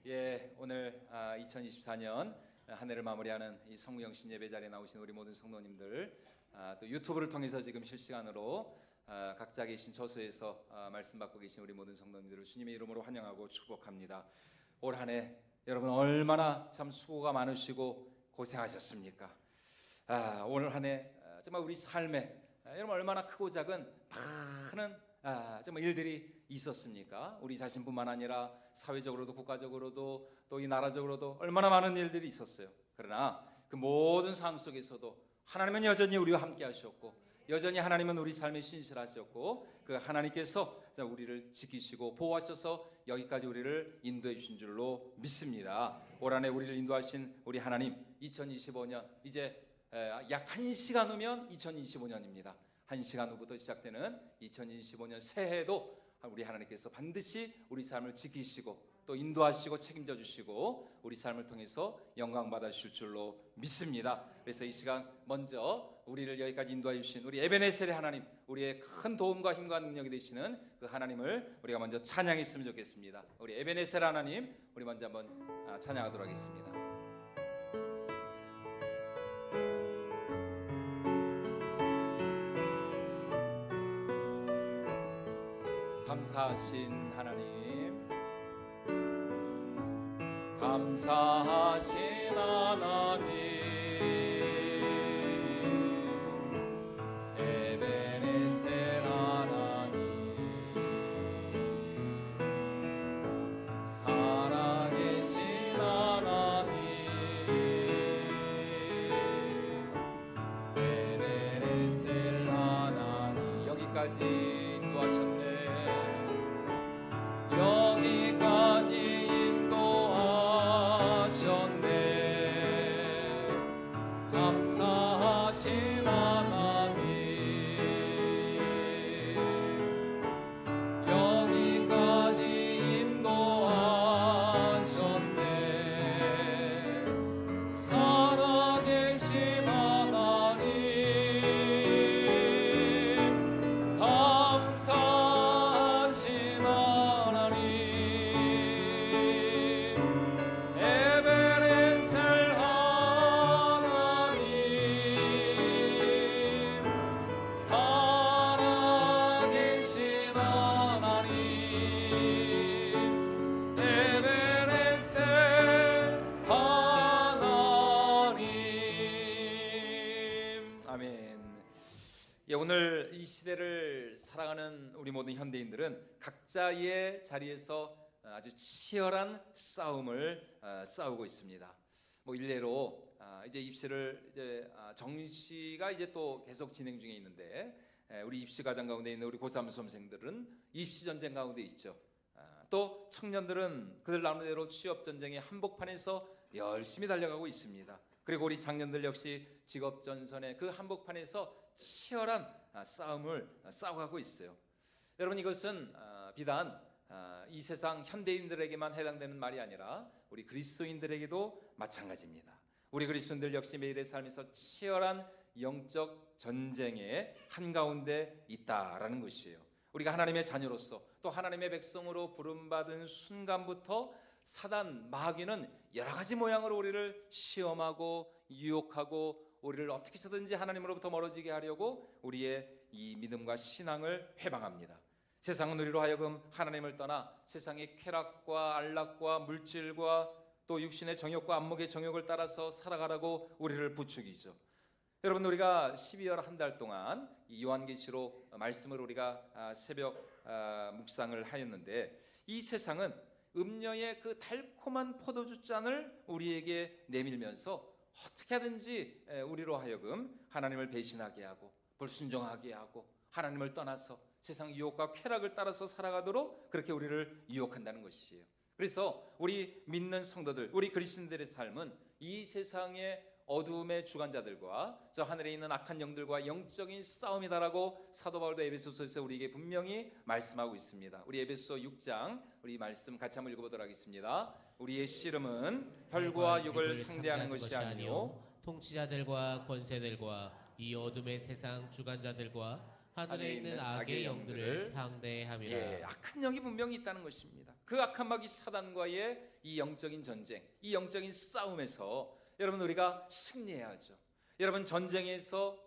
예, 오늘 2024년 한 해를 마무리하는 이 성무영신 예배 자리에 나오신 우리 모든 성도님들, 또 유튜브를 통해서 지금 실시간으로 각자 계신 처소에서 말씀 받고 계신 우리 모든 성도님들을 주님의 이름으로 환영하고 축복합니다. 올 한 해 여러분 얼마나 참 수고가 많으시고 고생하셨습니까? 오늘 한 해 정말 우리 삶에 여러분 얼마나 크고 작은 많은 정말 일들이 있었습니까? 우리 자신뿐만 아니라 사회적으로도 국가적으로도 또 이 나라적으로도 얼마나 많은 일들이 있었어요. 그러나 그 모든 상황 속에서도 하나님은 여전히 우리와 함께 하셨고, 여전히 하나님은 우리 삶에 신실하셨고, 그 하나님께서 우리를 지키시고 보호하셔서 여기까지 우리를 인도해 주신 줄로 믿습니다. 올 한 해 우리를 인도하신 우리 하나님, 2025년 이제 약 1시간 후면 2025년입니다. 1시간 후부터 시작되는 2025년 새해도 우리 하나님께서 반드시 우리 삶을 지키시고 또 인도하시고 책임져 주시고 우리 삶을 통해서 영광 받아 주실 줄로 믿습니다. 그래서 이 시간 먼저 우리를 여기까지 인도해 주신 우리 에베네셀의 하나님, 우리의 큰 도움과 힘과 능력이 되시는 그 하나님을 우리가 먼저 찬양했으면 좋겠습니다. 우리 에베네셀 하나님, 우리 먼저 한번 찬양하도록 하겠습니다. 감사하신 하나님, 감사하신 하나님, 에베네셀 하나님, 살아계신 하나님, 에베네셀 하나님, 여기까지 인도하셨네. 여기까지 인도하셨네. 감사하신 하나님, 여기까지 인도하셨네. 살아계신 하나님, 감사하신 하나님, 에베네셀 하나님, 살아계신 하나님, 에베네셀 하나님. 아멘. 예, 오늘 이 시대를 살아가는 우리 모든 현대인들은 각자의 자리에서 아주 치열한 싸움을 싸우고 있습니다. 뭐 일례로 이제 입시를 이제 정시가 이제 또 계속 진행 중에 있는데, 우리 입시 과정 가운데 있는 우리 고3 수험생들은 입시 전쟁 가운데 있죠. 또 청년들은 그들 나름대로 취업 전쟁의 한복판에서 열심히 달려가고 있습니다. 그리고 우리 장년들 역시 직업 전선의 그 한복판에서 치열한 싸움을 싸워가고 있어요. 여러분, 이것은 비단 이 세상 현대인들에게만 해당되는 말이 아니라 우리 그리스도인들에게도 마찬가지입니다. 우리 그리스도인들 역시 매일의 삶에서 치열한 영적 전쟁의 한가운데 있다라는 것이에요. 우리가 하나님의 자녀로서 또 하나님의 백성으로 부름받은 순간부터 사단 마귀는 여러 가지 모양으로 우리를 시험하고 유혹하고 우리를 어떻게 해서든지 하나님으로부터 멀어지게 하려고 우리의 이 믿음과 신앙을 회방합니다. 세상은 우리로 하여금 하나님을 떠나 세상의 쾌락과 안락과 물질과 또 육신의 정욕과 안목의 정욕을 따라서 살아가라고 우리를 부추기죠. 여러분, 우리가 12월 한 달 동안 이 요한계시록 말씀을 우리가 새벽 묵상을 하였는데, 이 세상은 음녀의 그 달콤한 포도주 잔을 우리에게 내밀면서 어떻게 하든지 우리로 하여금 하나님을 배신하게 하고 불순종하게 하고 하나님을 떠나서 세상 유혹과 쾌락을 따라서 살아가도록 그렇게 우리를 유혹한다는 것이에요. 그래서 우리 믿는 성도들, 우리 그리스도인들의 삶은 이 세상의 어두움의 주관자들과 저 하늘에 있는 악한 영들과 영적인 싸움이다라고 사도 바울도 에베소서에서 우리에게 분명히 말씀하고 있습니다. 우리 에베소 6장 우리 말씀 같이 한번 읽어보도록 하겠습니다. 우리의 씨름은 혈과 육을 상대하는 것이 아니요 통치자들과 권세들과 이 어둠의 세상 주관자들과 하늘에 있는 악의 영들을 상대함이라. 예, 악한 영이 분명히 있다는 것입니다. 그 악한 마귀 사단과의 이 영적인 전쟁, 이 영적인 싸움에서 여러분 우리가 승리해야죠. 여러분 전쟁에서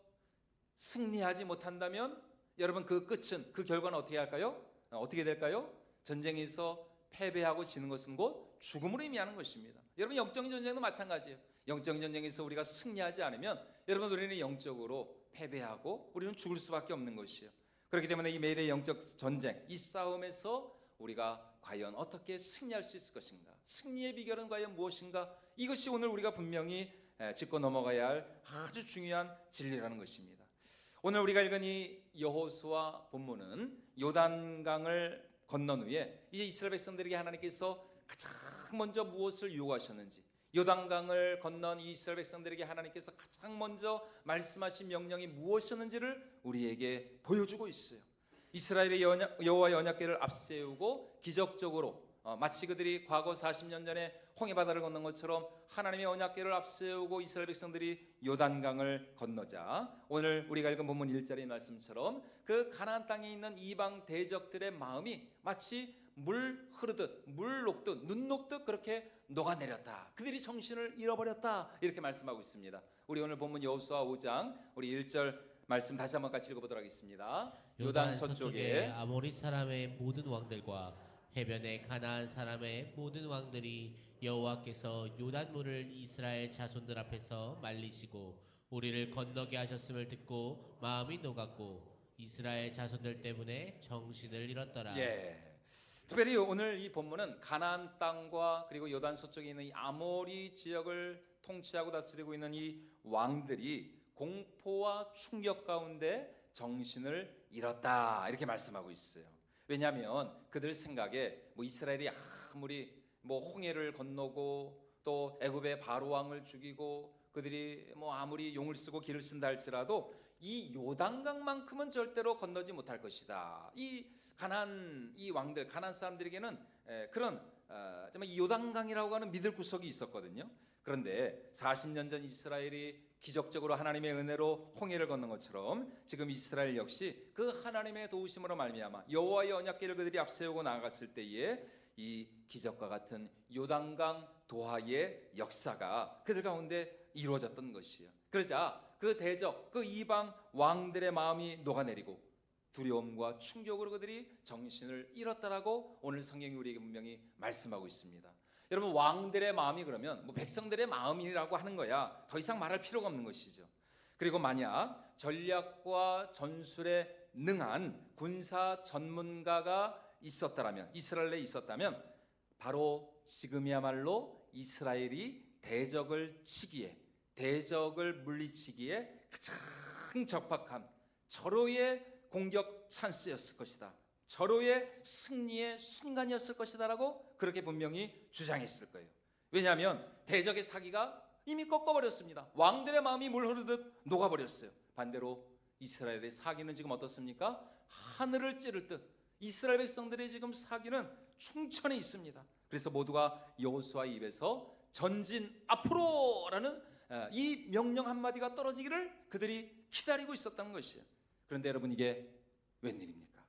승리하지 못한다면 여러분 그 끝은, 그 결과는 어떻게 할까요? 어떻게 될까요? 전쟁에서 패배하고 지는 것은 곧 죽음으로 의미하는 것입니다. 여러분 영적인 전쟁도 마찬가지예요. 영적인 전쟁에서 우리가 승리하지 않으면 여러분 우리는 영적으로 패배하고 우리는 죽을 수밖에 없는 것이에요. 그렇기 때문에 이 매일의 영적 전쟁, 이 싸움에서 우리가 과연 어떻게 승리할 수 있을 것인가? 승리의 비결은 과연 무엇인가? 이것이 오늘 우리가 분명히 짚고 넘어가야 할 아주 중요한 진리라는 것입니다. 오늘 우리가 읽은 이 여호수아 본문은 요단강을 건넌 후에 이제 이스라엘 백성들에게 하나님께서 가장 먼저 무엇을 요구하셨는지, 요단강을 건넌 이 이스라엘 백성들에게 하나님께서 가장 먼저 말씀하신 명령이 무엇이었는지를 우리에게 보여주고 있어요. 이스라엘의 여호와의 언약궤를 앞세우고 기적적으로 마치 그들이 과거 40년 전에 홍해바다를 건넌 것처럼 하나님의 언약궤를 앞세우고 이스라엘 백성들이 요단강을 건너자 오늘 우리가 읽은 본문 1절의 말씀처럼 그 가나안 땅에 있는 이방 대적들의 마음이 마치 물 흐르듯 물 녹듯 눈 녹듯 그렇게 녹아내렸다. 그들이 정신을 잃어버렸다. 이렇게 말씀하고 있습니다. 우리 오늘 본문 여호수아 5장 우리 1절 말씀 다시 한번 같이 읽어보도록 하겠습니다. 요단 서쪽에 아모리 사람의 모든 왕들과 해변에 가나안 사람의 모든 왕들이 여호와께서 요단물을 이스라엘 자손들 앞에서 말리시고 우리를 건너게 하셨음을 듣고 마음이 녹았고 이스라엘 자손들 때문에 정신을 잃었더라. 예. 특별히 오늘 이 본문은 가나안 땅과 그리고 요단 서쪽에 있는 이 아모리 지역을 통치하고 다스리고 있는 이 왕들이 공포와 충격 가운데 정신을 잃었다 이렇게 말씀하고 있어요. 왜냐하면 그들 생각에 이스라엘이 아무리 홍해를 건너고 또 애굽의 바로 왕을 죽이고 그들이 아무리 용을 쓰고 길을 쓴다 할지라도 이 요단강만큼은 절대로 건너지 못할 것이다. 이 가나안 이 왕들 가나안 사람들에게는 그런 정말 이 요단강이라고 하는 믿을 구석이 있었거든요. 그런데 40년 전 이스라엘이 기적적으로 하나님의 은혜로 홍해를 건넌 것처럼 지금 이스라엘 역시 그 하나님의 도우심으로 말미암아 여호와의 언약궤를 그들이 앞세우고 나아갔을 때에 이 기적과 같은 요단강 도하의 역사가 그들 가운데 이루어졌던 것이에요. 그러자 그 대적, 그 이방 왕들의 마음이 녹아내리고 두려움과 충격으로 그들이 정신을 잃었다라고 오늘 성경이 우리에게 분명히 말씀하고 있습니다. 여러분 왕들의 마음이 그러면 백성들의 마음이라고 하는 거야. 더 이상 말할 필요가 없는 것이죠. 그리고 만약 전략과 전술에 능한 군사 전문가가 있었다면 이스라엘에 있었다면 바로 지금이야말로 이스라엘이 대적을 치기에 대적을 물리치기에 가장 적합한 절호의 공격 찬스였을 것이다. 절호의 승리의 순간이었을 것이다라고 그렇게 분명히 주장했을 거예요. 왜냐하면 대적의 사기가 이미 꺾어버렸습니다. 왕들의 마음이 물 흐르듯 녹아버렸어요. 반대로 이스라엘의 사기는 지금 어떻습니까? 하늘을 찌를 듯 이스라엘 백성들의 지금 사기는 충천에 있습니다. 그래서 모두가 여호수아 입에서 전진 앞으로라는 이 명령 한마디가 떨어지기를 그들이 기다리고 있었다는 것이에요. 그런데 여러분 이게 웬일입니까?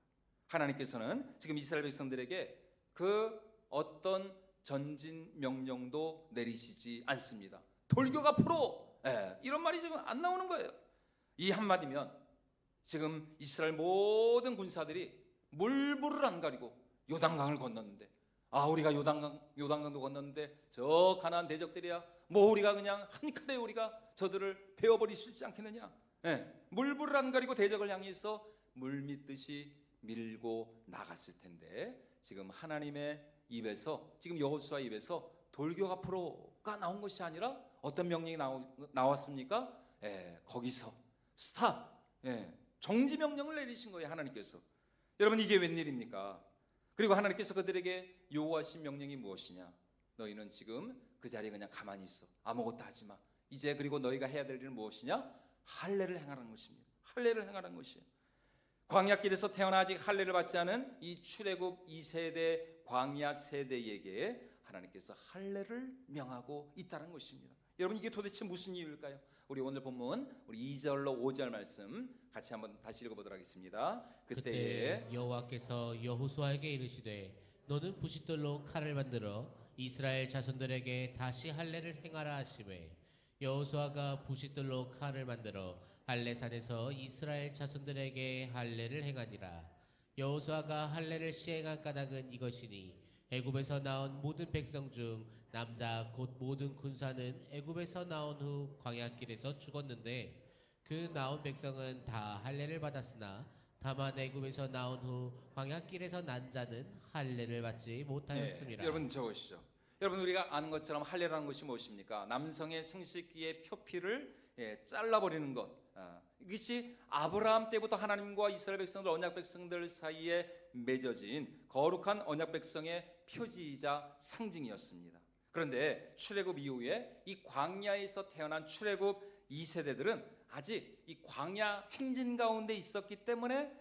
하나님께서는 지금 이스라엘 백성들에게 그 어떤 전진 명령도 내리시지 않습니다. 돌격 앞으로 이런 말이 지금 안 나오는 거예요. 이 한마디면 지금 이스라엘 모든 군사들이 물불을 안 가리고 요단강을 건넜는데 우리가 요단강도 건넜는데 저 가나안 대적들이야 우리가 그냥 한 칼에 우리가 저들을 베어버릴 수 있지 않겠느냐. 물불을 안 가리고 대적을 향해서 물밀듯이 밀고 나갔을 텐데 지금 하나님의 입에서 지금 여호수아 입에서 돌격 앞으로가 나온 것이 아니라 어떤 명령이 나왔습니까? 거기서 스탑 정지 명령을 내리신 거예요. 하나님께서. 여러분 이게 웬일입니까? 그리고 하나님께서 그들에게 요구하신 명령이 무엇이냐? 너희는 지금 그 자리에 그냥 가만히 있어. 아무것도 하지 마. 이제 그리고 너희가 해야 될 일은 무엇이냐? 할례를 행하라는 것입니다. 할례를 행하라는 것이에요. 광야길에서 태어나 아직 할례를 받지 않은 이 출애굽 2세대 광야 세대에게 하나님께서 할례를 명하고 있다는 것입니다. 여러분 이게 도대체 무슨 이유일까요? 우리 오늘 본문 우리 2절로 5절 말씀 같이 한번 다시 읽어보도록 하겠습니다. 그때 여호와께서 여호수아에게 이르시되 너는 부싯돌로 칼을 만들어 이스라엘 자손들에게 다시 할례를 행하라 하시매 여호수아가 부싯돌로 칼을 만들어 할례산에서 이스라엘 자손들에게 할례를 행하니라. 여호수아가 할례를 시행한 까닭은 이것이니 애굽에서 나온 모든 백성 중 남자 곧 모든 군사는 애굽에서 나온 후 광야길에서 죽었는데 그 나온 백성은 다 할례를 받았으나 다만 애굽에서 나온 후 광야길에서 난 자는 할례를 받지 못하였습니다. 여러분 적으시죠. 여러분 우리가 아는 것처럼 할례라는 것이 무엇입니까? 남성의 생식기의 표피를 잘라버리는 것. 이것이 아브라함 때부터 하나님과 이스라엘 백성들, 언약 백성들 사이에 맺어진 거룩한 언약 백성의 표지이자 상징이었습니다. 그런데 출애굽 이후에 이 광야에서 태어난 출애굽 2세대들은 아직 이 광야 행진 가운데 있었기 때문에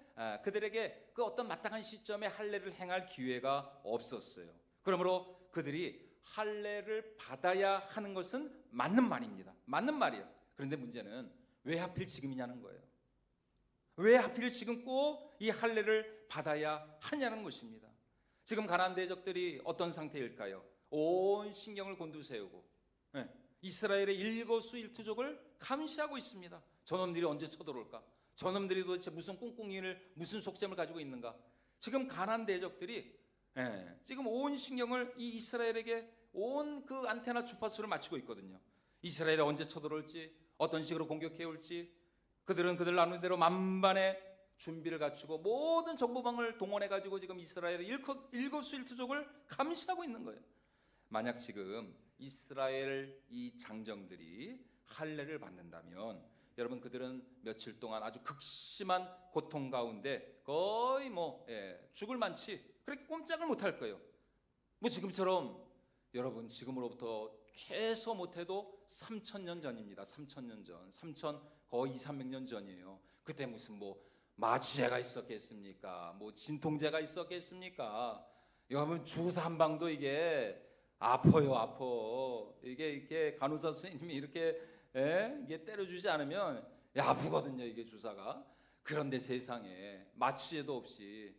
그들에게 그 어떤 마땅한 시점에 할례를 행할 기회가 없었어요. 그러므로 그들이 할례를 받아야 하는 것은 맞는 말입니다. 맞는 말이에요. 그런데 문제는 왜 하필 지금이냐는 거예요. 왜 하필 지금 꼭 이 할례를 받아야 하냐는 것입니다. 지금 가나안 대적들이 어떤 상태일까요? 온 신경을 곤두세우고 이스라엘의 일거수일투족을 감시하고 있습니다. 저놈들이 언제 쳐들어올까? 저놈들이 도대체 무슨 꿍꿍이를 무슨 속셈을 가지고 있는가? 지금 가나안 대적들이 지금 온 신경을 이 이스라엘에게 온 그 안테나 주파수를 맞추고 있거든요. 이스라엘이 언제 쳐들어올지, 어떤 식으로 공격해 올지, 그들은 그들 나름대로 만반의 준비를 갖추고 모든 정보망을 동원해 가지고 지금 이스라엘의 일거수일투족을 감시하고 있는 거예요. 만약 지금 이스라엘 이 장정들이 할례를 받는다면 여러분 그들은 며칠 동안 아주 극심한 고통 가운데 거의 죽을 만치 그렇게 꼼짝을 못할 거예요. 뭐 지금처럼 여러분 지금으로부터 최소 못해도 3,000년 전입니다. 3,000년 전, 거의 200~300년 전이에요. 그때 무슨 마취제가 있었겠습니까? 진통제가 있었겠습니까? 여러분 주사 한 방도 이게 아파요, 아파. 이게 간호사 선생님이 이렇게 이게 때려주지 않으면 아프거든요, 이게 주사가. 그런데 세상에 마취제도 없이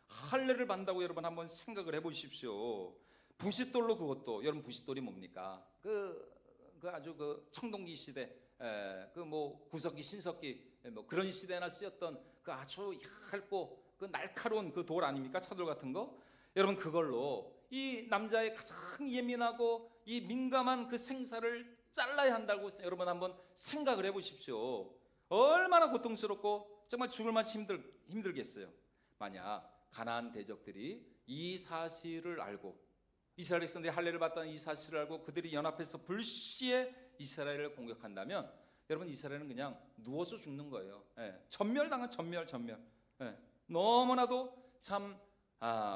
할례를 받는다고 여러분 한번 생각을 해보십시오. 부싯돌로 그것도 여러분 부싯돌이 뭡니까? 아주 그 청동기 시대, 구석기, 신석기 그런 시대나 쓰였던 그 아주 얇고 그 날카로운 그 돌 아닙니까? 차돌 같은 거. 여러분 그걸로 이 남자의 가장 예민하고 이 민감한 그 생사를 잘라야 한다고 여러분 한번 생각을 해보십시오. 얼마나 고통스럽고 정말 죽을 맛이 힘들겠어요. 만약 가나안 대적들이 이 사실을 알고 이스라엘 백성들이 할례를 받다는 이 사실을 알고 그들이 연합해서 불시에 이스라엘을 공격한다면 여러분 이스라엘은 그냥 누워서 죽는 거예요. 전멸당한 전멸. 너무나도 참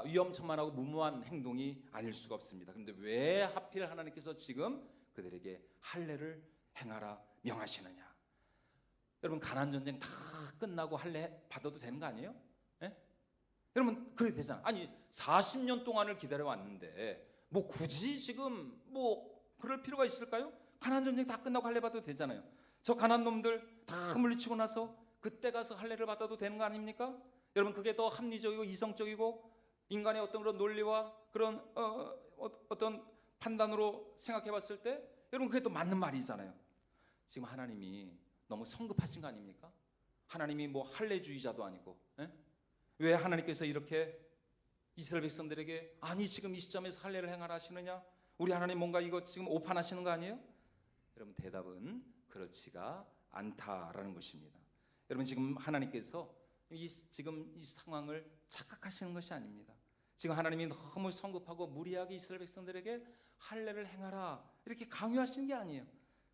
위험천만하고 무모한 행동이 아닐 수가 없습니다. 그런데 왜 하필 하나님께서 지금 그들에게 할례를 행하라 명하시느냐? 여러분 가나안 전쟁 다 끝나고 할례 받아도 되는 거 아니에요? 여러분 그래도 되잖아. 아니 40년 동안을 기다려왔는데 굳이 지금 그럴 필요가 있을까요? 가나안 전쟁 다 끝나고 할례 받아도 되잖아요. 저 가나안 놈들 다 물리치고 나서 그때 가서 할례를 받아도 되는 거 아닙니까? 여러분 그게 더 합리적이고 이성적이고 인간의 어떤 그런 논리와 그런 어떤 판단으로 생각해 봤을 때 여러분 그게 또 맞는 말이잖아요. 지금 하나님이 너무 성급하신 거 아닙니까? 하나님이 할례주의자도 아니고 왜 하나님께서 이렇게 이스라엘 백성들에게 아니 지금 이 시점에서 할례를 행하라 하시느냐? 우리 하나님 뭔가 이거 지금 오판하시는 거 아니에요? 여러분 대답은 그렇지가 않다라는 것입니다. 여러분 지금 하나님께서 지금 이 상황을 착각하시는 것이 아닙니다. 지금 하나님이 너무 성급하고 무리하게 이스라엘 백성들에게 할례를 행하라 이렇게 강요하시는 게 아니에요.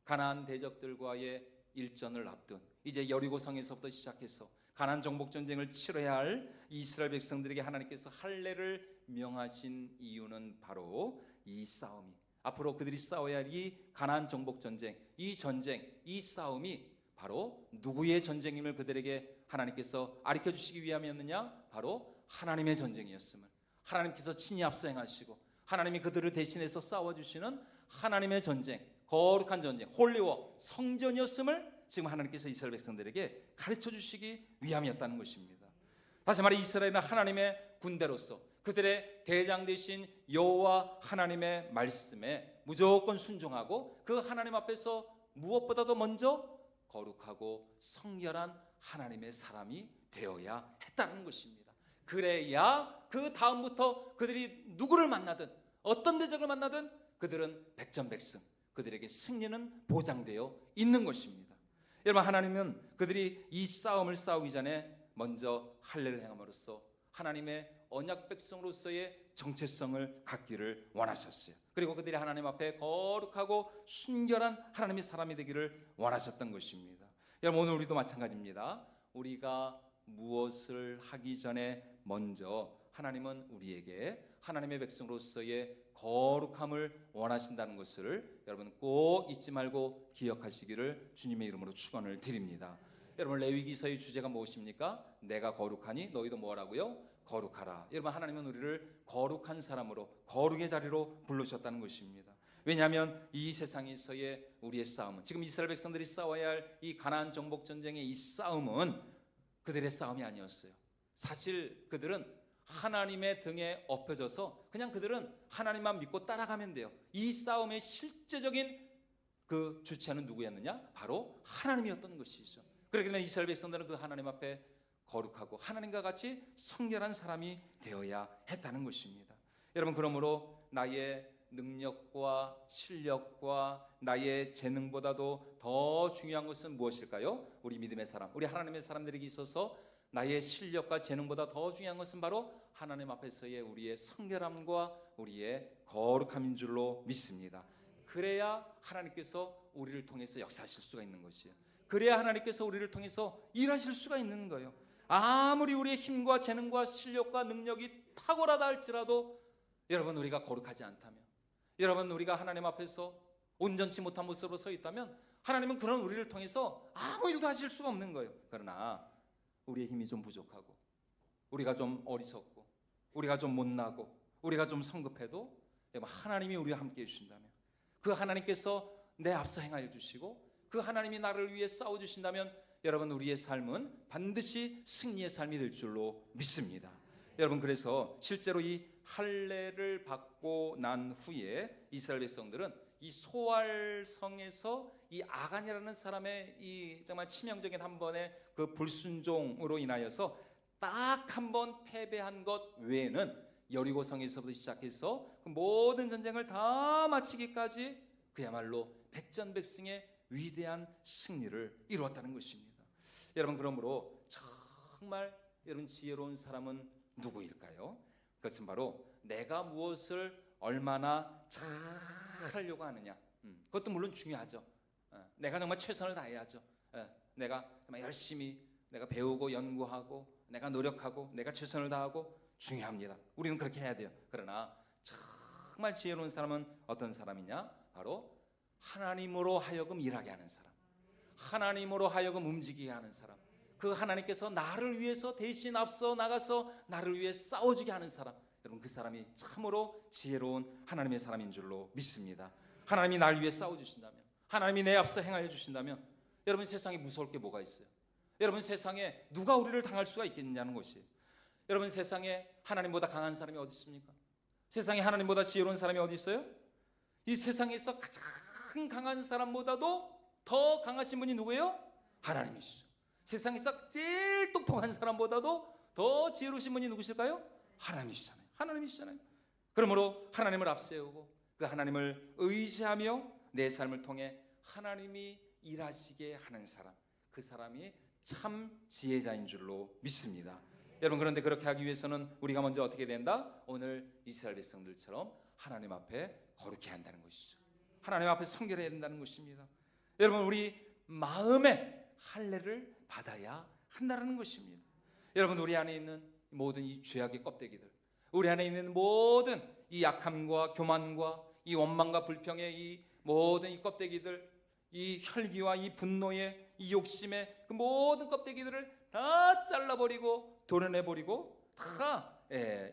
가나안 대적들과의 일전을 앞둔 이제 여리고성에서부터 시작해서 가나안 정복 전쟁을 치러야 할 이스라엘 백성들에게 하나님께서 할례를 명하신 이유는 바로 이 싸움이 앞으로 그들이 싸워야 할 이 가나안 정복 전쟁, 이 전쟁, 이 싸움이 바로 누구의 전쟁임을 그들에게 하나님께서 가르쳐 주시기 위함이었느냐? 바로 하나님의 전쟁이었음을 하나님께서 친히 앞서 행하시고 하나님이 그들을 대신해서 싸워주시는 하나님의 전쟁, 거룩한 전쟁, 홀리워, 성전이었음을 지금 하나님께서 이스라엘 백성들에게 가르쳐 주시기 위함이었다는 것입니다. 다시 말해 이스라엘은 하나님의 군대로서 그들의 대장 되신 여호와 하나님의 말씀에 무조건 순종하고 그 하나님 앞에서 무엇보다도 먼저 거룩하고 성결한 하나님의 사람이 되어야 했다는 것입니다. 그래야 그 다음부터 그들이 누구를 만나든 어떤 대적을 만나든 그들은 백전백승, 그들에게 승리는 보장되어 있는 것입니다. 여러분, 하나님은 그들이 이 싸움을 싸우기 전에 먼저 할례를 행함으로써 하나님의 언약 백성으로서의 정체성을 갖기를 원하셨어요. 그리고 그들이 하나님 앞에 거룩하고 순결한 하나님의 사람이 되기를 원하셨던 것입니다. 여러분, 오늘 우리도 마찬가지입니다. 우리가 무엇을 하기 전에 먼저 하나님은 우리에게 하나님의 백성으로서의 거룩함을 원하신다는 것을 여러분 꼭 잊지 말고 기억하시기를 주님의 이름으로 축원을 드립니다. 여러분, 레위기서의 주제가 무엇입니까? 내가 거룩하니 너희도 뭐라고요? 거룩하라. 여러분, 하나님은 우리를 거룩한 사람으로 거룩의 자리로 부르셨다는 것입니다. 왜냐하면 이 세상에서의 우리의 싸움은, 지금 이스라엘 백성들이 싸워야 할 이 가나안 정복 전쟁의 이 싸움은 그들의 싸움이 아니었어요. 사실 그들은 하나님의 등에 엎혀져서 그냥 그들은 하나님만 믿고 따라가면 돼요. 이 싸움의 실제적인 그 주체는 누구였느냐? 바로 하나님이었던 것이죠. 그렇기 때문에 이스라엘 백성들은 그 하나님 앞에 거룩하고 하나님과 같이 성결한 사람이 되어야 했다는 것입니다. 여러분, 그러므로 나의 능력과 실력과 나의 재능보다도 더 중요한 것은 무엇일까요? 우리 믿음의 사람, 우리 하나님의 사람들에게 있어서 나의 실력과 재능보다 더 중요한 것은 바로 하나님 앞에서의 우리의 성결함과 우리의 거룩함인 줄로 믿습니다. 그래야 하나님께서 우리를 통해서 역사하실 수가 있는 것이에요. 그래야 하나님께서 우리를 통해서 일하실 수가 있는 거예요. 아무리 우리의 힘과 재능과 실력과 능력이 탁월하다 할지라도 여러분, 우리가 거룩하지 않다면, 여러분, 우리가 하나님 앞에서 온전치 못한 모습으로 서 있다면 하나님은 그런 우리를 통해서 아무 일도 하실 수가 없는 거예요. 그러나 우리의 힘이 좀 부족하고 우리가 좀 어리석고 우리가 좀 못나고 우리가 좀 성급해도 하나님이 우리와 함께 해주신다면, 그 하나님께서 내 앞서 행하여 주시고 그 하나님이 나를 위해 싸워주신다면 여러분, 우리의 삶은 반드시 승리의 삶이 될 줄로 믿습니다. 여러분, 그래서 실제로 이 할례를 받고 난 후에 이스라엘 백성들은 이 소알성에서 이 아간이라는 사람의 이 정말 치명적인 한 번의 그 불순종으로 인하여서 딱 한 번 패배한 것 외에는 여리고성에서부터 시작해서 그 모든 전쟁을 다 마치기까지 그야말로 백전백승의 위대한 승리를 이루었다는 것입니다. 여러분, 그러므로 정말 여러분 지혜로운 사람은 누구일까요? 그것은 바로 내가 무엇을 얼마나 잘 하려고 하느냐. 그것도 물론 중요하죠. 내가 정말 최선을 다해야죠. 내가 정말 열심히 내가 배우고 연구하고 내가 노력하고 내가 최선을 다하고 중요합니다. 우리는 그렇게 해야 돼요. 그러나 정말 지혜로운 사람은 어떤 사람이냐? 바로 하나님으로 하여금 일하게 하는 사람, 하나님으로 하여금 움직이게 하는 사람, 그 하나님께서 나를 위해서 대신 앞서 나가서 나를 위해 싸워주게 하는 사람, 여러분 그 사람이 참으로 지혜로운 하나님의 사람인 줄로 믿습니다. 하나님이 나를 위해 싸워주신다면, 하나님이 내 앞서 행하여 주신다면 여러분 세상에 무서울 게 뭐가 있어요? 여러분 세상에 누가 우리를 당할 수가 있겠느냐는 것이에요. 여러분 세상에 하나님보다 강한 사람이 어디 있습니까? 세상에 하나님보다 지혜로운 사람이 어디 있어요? 이 세상에서 가장 강한 사람보다도 더 강하신 분이 누구예요? 하나님이시죠. 세상에서 제일 똑똑한 사람보다도 더 지혜로우신 분이 누구실까요? 하나님이시잖아요. 하나님이시잖아요. 그러므로 하나님을 앞세우고 그 하나님을 의지하며 내 삶을 통해 하나님이 일하시게 하는 사람, 그 사람이 참 지혜자인 줄로 믿습니다. 여러분, 그런데 그렇게 하기 위해서는 우리가 먼저 어떻게 된다? 오늘 이스라엘 백성들처럼 하나님 앞에 거룩해야 한다는 것이죠. 하나님 앞에 성결해야 된다는 것입니다. 여러분, 우리 마음에 할례를 받아야 한다는 것입니다. 여러분, 우리 안에 있는 모든 이 죄악의 껍데기들, 우리 안에 있는 모든 이 약함과 교만과 이 원망과 불평의 이 모든 이 껍데기들, 이 혈기와 이 분노의 이 욕심의 그 모든 껍데기들을 다 잘라버리고 도려내버리고 다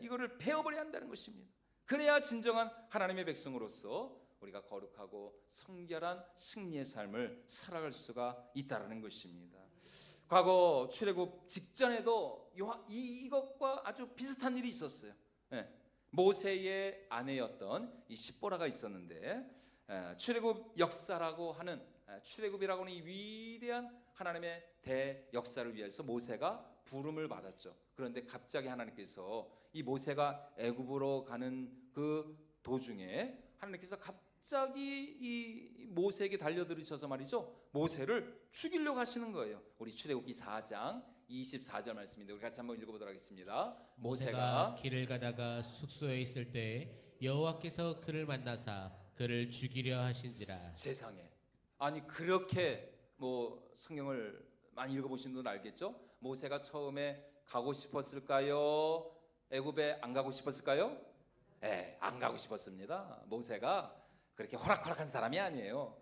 이거를 베어버려야 한다는 것입니다. 그래야 진정한 하나님의 백성으로서 우리가 거룩하고 성결한 승리의 삶을 살아갈 수가 있다라는 것입니다. 과거 출애굽 직전에도 이것과 아주 비슷한 일이 있었어요. 예. 모세의 아내였던 이 십보라가 있었는데, 출애굽 역사라고 하는, 출애굽이라고 하는 이 위대한 하나님의 대역사를 위해서 모세가 부름을 받았죠. 그런데 갑자기 하나님께서 이 모세가 애굽으로 가는 그 도중에 하나님께서 갑자기 이 모세에게 달려들으셔서 말이죠, 모세를 죽이려고 하시는 거예요. 우리 출애굽기 4장 24절 말씀인데 우리 같이 한번 읽어보도록 하겠습니다. 모세가 길을 가다가 숙소에 있을 때 여호와께서 그를 만나사 그를 죽이려 하신지라. 세상에, 아니 그렇게 뭐 성경을 많이 읽어보신 분은 알겠죠? 모세가 처음에 가고 싶었을까요? 애굽에 안 가고 싶었을까요? 안 가고 싶었습니다. 모세가 그렇게 호락호락한 사람이 아니에요.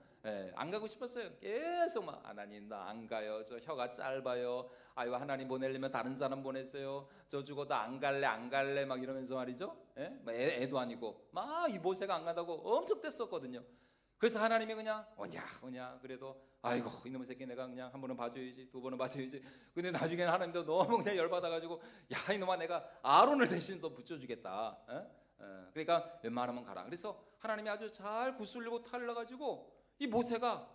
안 가고 싶었어요. 계속 막 하나님 나 안 가요. 저 혀가 짧아요. 아유 하나님 보내려면 다른 사람 보내세요. 저 죽어도 안 갈래 막 이러면서 말이죠. 애도 아니고 막 이 모세가 안 간다고 엄청 뗐었거든요. 그래서 하나님이 그냥 오냐 그래도 아이고 이놈의 새끼 내가 그냥 한 번은 봐줘야지, 두 번은 봐줘야지. 근데 나중에는 하나님도 너무 그냥 열받아가지고 야 이놈아 내가 아론을 대신 또 붙여주겠다. 그러니까 웬만하면 가라. 그래서 하나님이 아주 잘 구슬리고 탈러가지고 이 모세가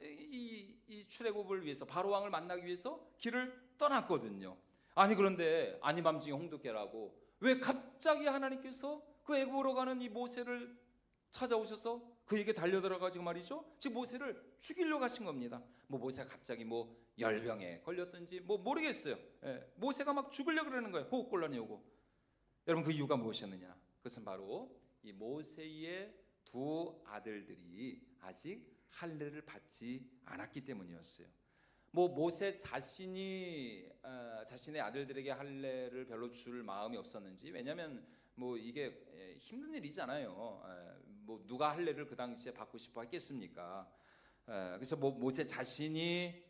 이 출애굽을 위해서 바로 왕을 만나기 위해서 길을 떠났거든요. 아니 그런데 아니밤중에 홍두깨라고 왜 갑자기 하나님께서 그 애굽으로 가는 이 모세를 찾아오셔서 그에게 달려들어가지고 말이죠, 지금 모세를 죽이려고 하신 겁니다. 뭐 모세가 갑자기 뭐 열병에 걸렸든지 뭐 모르겠어요. 모세가 막 죽으려고 그러는 거예요. 호흡곤란이 오고. 여러분 그 이유가 무엇이었느냐? 그것은 바로 이 모세의 두 아들들이 아직 할례를 받지 않았기 때문이었어요. 뭐 모세 자신이 자신의 아들들에게 할례를 별로 줄 마음이 없었는지, 왜냐하면 뭐 이게 힘든 일이잖아요. 뭐 누가 할례를 그 당시에 받고 싶어 했겠습니까? 그래서 뭐 모세 자신이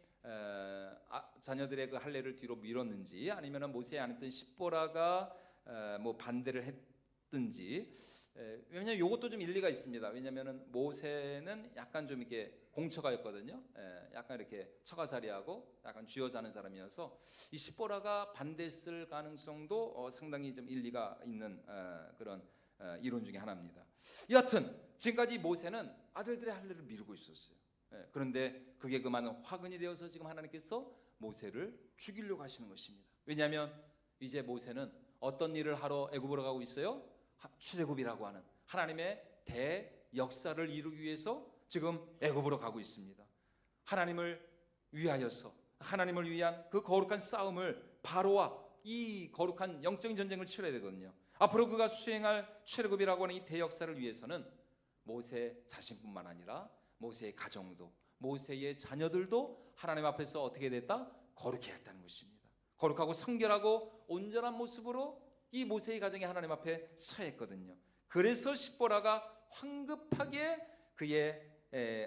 자녀들의 그 할례를 뒤로 밀었는지, 아니면은 모세의 아내였던 십보라가 뭐 반대를 했든지. 왜냐면 이것도 좀 일리가 있습니다. 왜냐면은 모세는 약간 좀 이렇게 공처가였거든요. 약간 이렇게 처가살이하고 약간 쥐어자는 사람이어서 이 십보라가 반대했을 가능성도 상당히 좀 일리가 있는 그런 이론 중에 하나입니다. 여하튼 지금까지 모세는 아들들의 할례를 미루고 있었어요. 그런데 그게 그만 화근이 되어서 지금 하나님께서 모세를 죽이려고 하시는 것입니다. 왜냐하면 이제 모세는 어떤 일을 하러 애굽으로 가고 있어요? 출애굽이라고 하는 하나님의 대역사를 이루기 위해서 지금 애굽으로 가고 있습니다. 하나님을 위하여서, 하나님을 위한 그 거룩한 싸움을, 바로와 이 거룩한 영적인 전쟁을 치러야 되거든요. 앞으로 그가 수행할 출애굽이라고 하는 이 대역사를 위해서는 모세 자신뿐만 아니라 모세의 가정도, 모세의 자녀들도 하나님 앞에서 어떻게 됐다? 거룩해야 했다는 것입니다. 거룩하고 성결하고 온전한 모습으로 이 모세의 가정이 하나님 앞에 서했거든요. 그래서 십보라가 황급하게 그의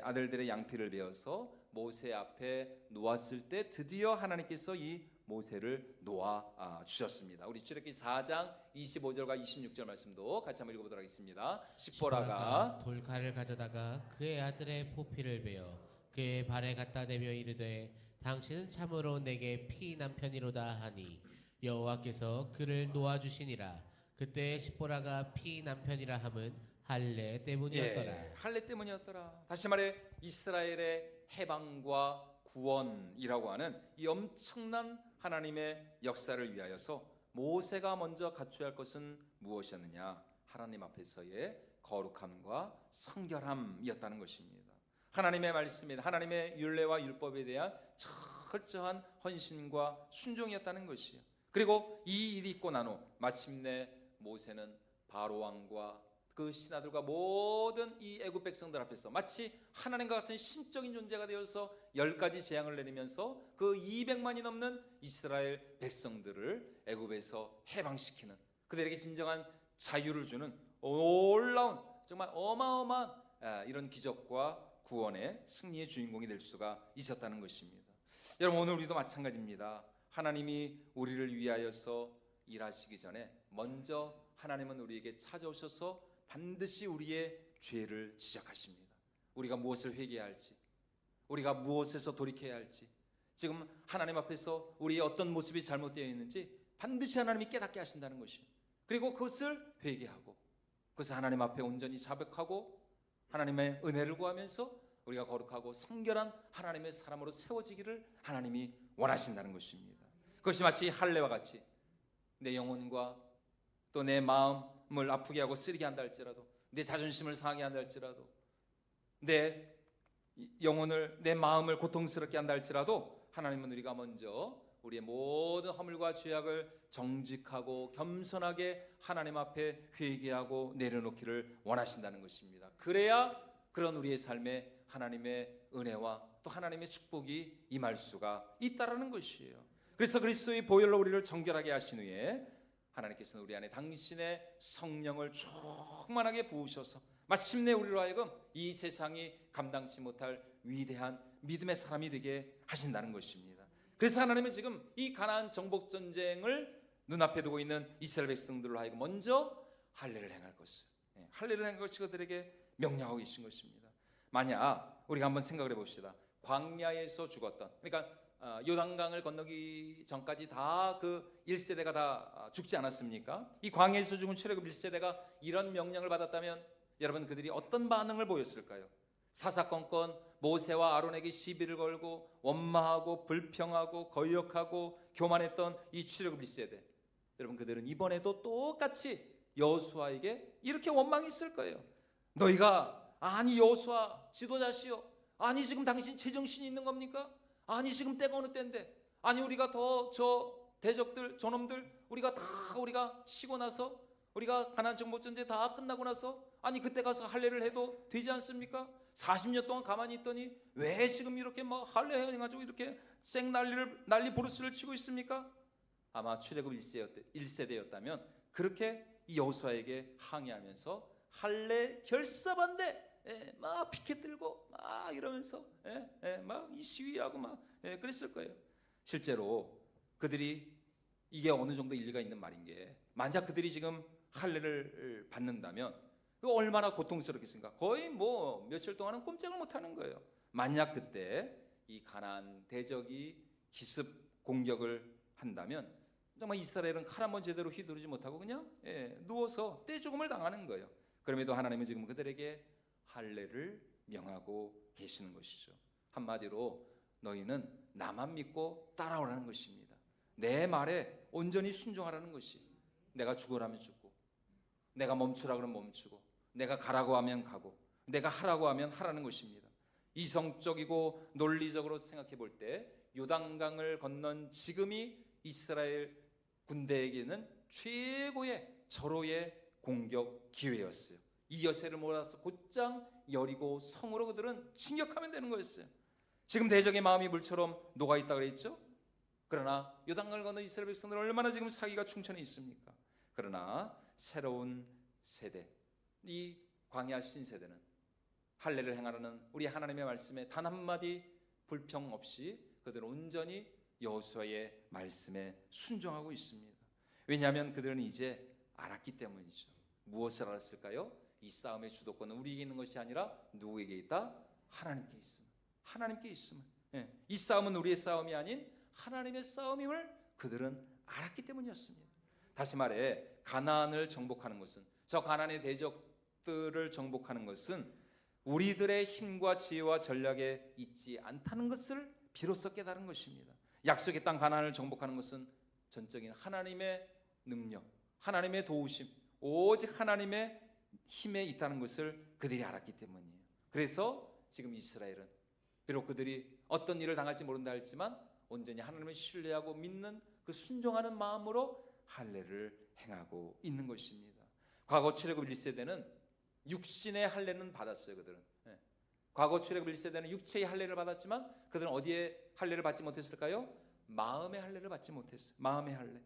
아들들의 양피를 베어서 모세 앞에 놓았을 때 드디어 하나님께서 이 모세를 놓아 주셨습니다. 우리 출애굽기 4장 25절과 26절 말씀도 같이 한번 읽어보도록 하겠습니다. 십보라가 돌칼을 가져다가 그의 아들의 포피를 베어 그의 발에 갖다 대며 이르되 당신은 참으로 내게 피 남편이로다 하니 여호와께서 그를 놓아주시니라. 그때 십보라가 피 남편이라 함은 할례 때문이었더라. 할례 때문이었더라. 다시 말해 이스라엘의 해방과 구원이라고 하는 이 엄청난 하나님의 역사를 위하여서 모세가 먼저 갖춰야 할 것은 무엇이었느냐? 하나님 앞에서의 거룩함과 성결함이었다는 것입니다. 하나님의 말씀에, 하나님의 율례와 율법에 대한 철저한 헌신과 순종이었다는 것이에요. 그리고 이 일이 있고 난 후 마침내 모세는 바로 왕과 그 신하들과 모든 이 애굽 백성들 앞에서 마치 하나님과 같은 신적인 존재가 되어서 10가지 재앙을 내리면서 그 200만이 넘는 이스라엘 백성들을 애굽에서 해방시키는, 그들에게 진정한 자유를 주는 놀라운 정말 어마어마한 이런 기적과 구원의 승리의 주인공이 될 수가 있었다는 것입니다. 여러분 오늘 우리도 마찬가지입니다. 하나님이 우리를 위하여서 일하시기 전에 먼저 하나님은 우리에게 찾아오셔서 반드시 우리의 죄를 지적하십니다. 우리가 무엇을 회개해야 할지, 우리가 무엇에서 돌이켜야 할지, 지금 하나님 앞에서 우리의 어떤 모습이 잘못되어 있는지 반드시 하나님이 깨닫게 하신다는 것이, 그리고 그것을 회개하고 그것을 하나님 앞에 온전히 자백하고 하나님의 은혜를 구하면서 우리가 거룩하고 성결한 하나님의 사람으로 세워지기를 하나님이 원하신다는 것입니다. 그것이 마치 할례와 같이 내 영혼과 또 내 마음을 아프게 하고 쓰리게 한다 할지라도, 내 자존심을 상하게 한다 할지라도, 내 영혼을, 내 마음을 고통스럽게 한다 할지라도 하나님은 우리가 먼저 우리의 모든 허물과 죄악을 정직하고 겸손하게 하나님 앞에 회개하고 내려놓기를 원하신다는 것입니다. 그래야 그런 우리의 삶에 하나님의 은혜와 또 하나님의 축복이 임할 수가 있다라는 것이에요. 그래서 그리스도의 보혈로 우리를 정결하게 하신 후에 하나님께서는 우리 안에 당신의 성령을 충만하게 부으셔서 마침내 우리로 하여금 이 세상이 감당치 못할 위대한 믿음의 사람이 되게 하신다는 것입니다. 그래서 하나님은 지금 이 가나안 정복 전쟁을 눈앞에 두고 있는 이스라엘 백성들로 하여금 먼저 할례를 행할 것을, 할례를 행할 것이 그들에게 명령하고 계신 것입니다. 만약 우리가 한번 생각을 해봅시다. 광야에서 죽었던, 그러니까 요단강을 건너기 전까지 다 그 1세대가 다 죽지 않았습니까? 이 광야에서 죽은 출애굽 1세대가 이런 명령을 받았다면 여러분 그들이 어떤 반응을 보였을까요? 사사건건 모세와 아론에게 시비를 걸고 원망하고 불평하고 거역하고 교만했던 이 출애굽 1세대, 여러분 그들은 이번에도 똑같이 여호수아에게 이렇게 원망했을 거예요. 너희가 아니 여호수아 지도자시여, 아니 지금 당신 제정신이 있는 겁니까? 아니 지금 때가 어느 때인데, 아니 우리가 더 저 대적들 저놈들 우리가 치고 나서 우리가 가나안 정복 전쟁 다 끝나고 나서 아니 그때 가서 할례를 해도 되지 않습니까? 40년 동안 가만히 있더니 왜 지금 이렇게 막 할례 해가지고 이렇게 난리 부르스를 치고 있습니까? 아마 출애굽 1세대였다면 그렇게 이 여호수아에게 항의하면서 할례 결사반대 막 피켓 들고 막 이러면서 막 이 시위하고 막 그랬을 거예요. 실제로 그들이 이게 어느 정도 일리가 있는 말인 게, 만약 그들이 지금 할례를 받는다면 그 얼마나 고통스럽겠습니까? 거의 뭐 며칠 동안은 꼼짝을 못하는 거예요. 만약 그때 이 가나안 대적이 기습 공격을 한다면 정말 이스라엘은 칼 한번 제대로 휘두르지 못하고 그냥 누워서 떼죽음을 당하는 거예요. 그럼에도 하나님은 지금 그들에게 할례를 명하고 계시는 것이죠. 한마디로 너희는 나만 믿고 따라오라는 것입니다. 내 말에 온전히 순종하라는 것이, 내가 죽으라면 죽고, 내가 멈추라 그러면 멈추고, 내가 가라고 하면 가고, 내가 하라고 하면 하라는 것입니다. 이성적이고 논리적으로 생각해 볼 때 요단강을 건넌 지금이 이스라엘 군대에게는 최고의 절호의 공격 기회였어요. 이 여세를 몰아서 곧장 여리고 성으로 그들은 진격하면 되는 거였어요. 지금 대적의 마음이 물처럼 녹아있다 그랬죠. 그러나 요단강을 건너 이스라엘 백성들은 얼마나 지금 사기가 충천해 있습니까? 그러나 새로운 세대, 이 광야 신세대는 할례를 행하라는 우리 하나님의 말씀에 단 한마디 불평 없이 그들은 온전히 여호수아의 말씀에 순종하고 있습니다. 왜냐하면 그들은 이제 알았기 때문이죠. 무엇을 알았을까요? 이 싸움의 주도권은 우리에게 있는 것이 아니라 누구에게 있다? 하나님께 있습니다. 하나님께 있음을, 이 싸움은 우리의 싸움이 아닌 하나님의 싸움임을 그들은 알았기 때문이었습니다. 다시 말해 가나안을 정복하는 것은, 저 가나안의 대적들을 정복하는 것은 우리들의 힘과 지혜와 전략에 있지 않다는 것을 비로소 깨달은 것입니다. 약속의 땅 가나안을 정복하는 것은 전적인 하나님의 능력, 하나님의 도우심, 오직 하나님의 힘에 있다는 것을 그들이 알았기 때문이에요. 그래서 지금 이스라엘은 비록 그들이 어떤 일을 당할지 모른다 했지만 온전히 하나님을 신뢰하고 믿는 그 순종하는 마음으로 할례를 행하고 있는 것입니다. 과거 출애굽 1세대는 육신의 할례는 받았어요. 그들은 과거 출애굽 1세대는 육체의 할례를 받았지만 그들은 어디에 할례를 받지 못했을까요? 마음의 할례를 받지 못했어요. 마음의 할례.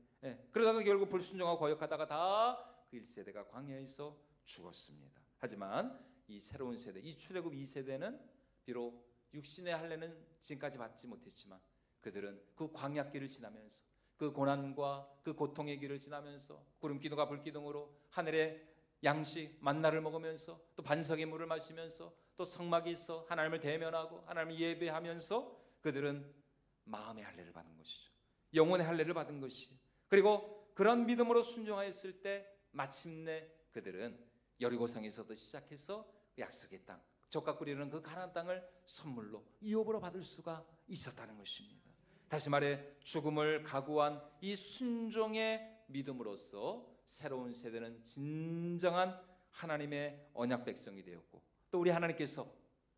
그러다가 결국 불순종하고 거역하다가 다 그 1세대가 광야에서 죽었습니다. 하지만 이 새로운 세대, 이 출애굽 2세대는 비록 육신의 할례는 지금까지 받지 못했지만 그들은 그 광야길을 지나면서 그 그 고난과 그 고통의 길을 지나면서 구름기둥과 불기둥으로 하늘의 양식 만나를 먹으면서 또 반석의 물을 마시면서 또 성막이 있어 하나님을 대면하고 하나님을 예배하면서 그들은 마음의 할례를 받은 것이죠. 영혼의 할례를 받은 것이. 그리고 그런 믿음으로 순종하였을 때 마침내 그들은 여리고성에서도 시작해서 그 약속의 땅, 젖과 꿀이 흐르는 그 가나안 땅을 선물로 유업으로 받을 수가 있었다는 것입니다. 다시 말해 죽음을 각오한 이 순종의 믿음으로써 새로운 세대는 진정한 하나님의 언약 백성이 되었고 또 우리 하나님께서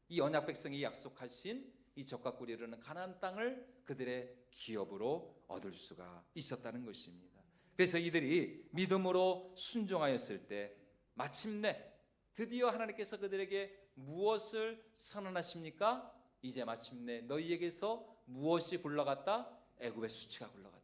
이 언약 백성이 약속하신 이 젖과 꿀이 흐르는 가나안 땅을 그들의 기업으로 얻을 수가 있었다는 것입니다. 그래서 이들이 믿음으로 순종하였을 때 마침내 드디어 하나님께서 그들에게 무엇을 선언하십니까? 이제 마침내 너희에게서 무엇이 굴러갔다? 애굽의 수치가 굴러갔다.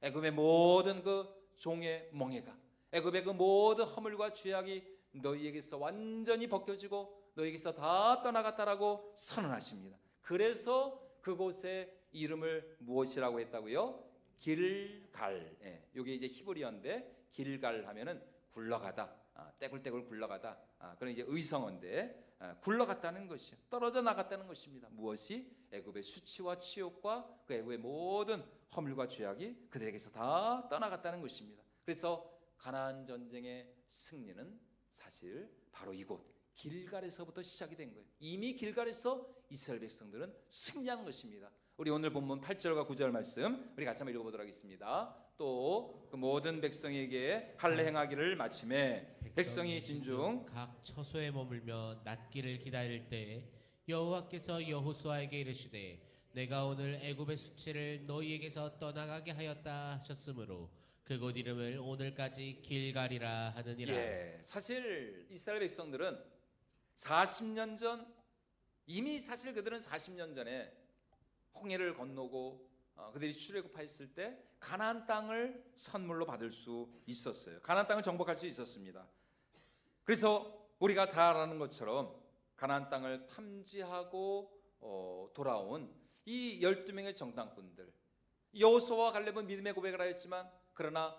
애굽의 모든 그 종의 멍에가, 애굽의 그 모든 허물과 죄악이 너희에게서 완전히 벗겨지고 너희에게서 다 떠나갔다라고 선언하십니다. 그래서 그곳의 이름을 무엇이라고 했다고요? 길갈. 이게 이제 히브리어인데 길갈 하면은 굴러가다, 떼굴떼굴 굴러가다. 그런 이제 의성어인데 굴러갔다는 것이요, 떨어져 나갔다는 것입니다. 무엇이? 애굽의 수치와 치욕과 그 애굽의 모든 허물과 죄악이 그들에게서 다 떠나갔다는 것입니다. 그래서 가나안 전쟁의 승리는 사실 바로 이곳 길갈에서부터 시작이 된 거예요. 이미 길갈에서 이스라엘 백성들은 승리한 것입니다. 우리 오늘 본문 8절과 9절 말씀 우리 같이 한번 읽어보도록 하겠습니다. 또 그 모든 백성에게 할례 행하기를 마침에 백성이 진중 각 처소에 머물며 낫기를 기다릴 때 여호와께서 여호수아에게 이르시되 내가 오늘 애굽의 수치를 너희에게서 떠나가게 하였다 하셨으므로 그곳 이름을 오늘까지 길갈이라 하느니라. 사실 이스라엘 백성들은 40년 전, 이미 사실 그들은 40년 전에 홍해를 건너고 그들이 출애굽했을 때 가나안 땅을 선물로 받을 수 있었어요. 가나안 땅을 정복할 수 있었습니다. 그래서 우리가 잘 아는 것처럼 가나안 땅을 탐지하고 돌아온 이 12명의 정탐꾼들, 여호수아와 갈렙은 믿음의 고백을 하였지만 그러나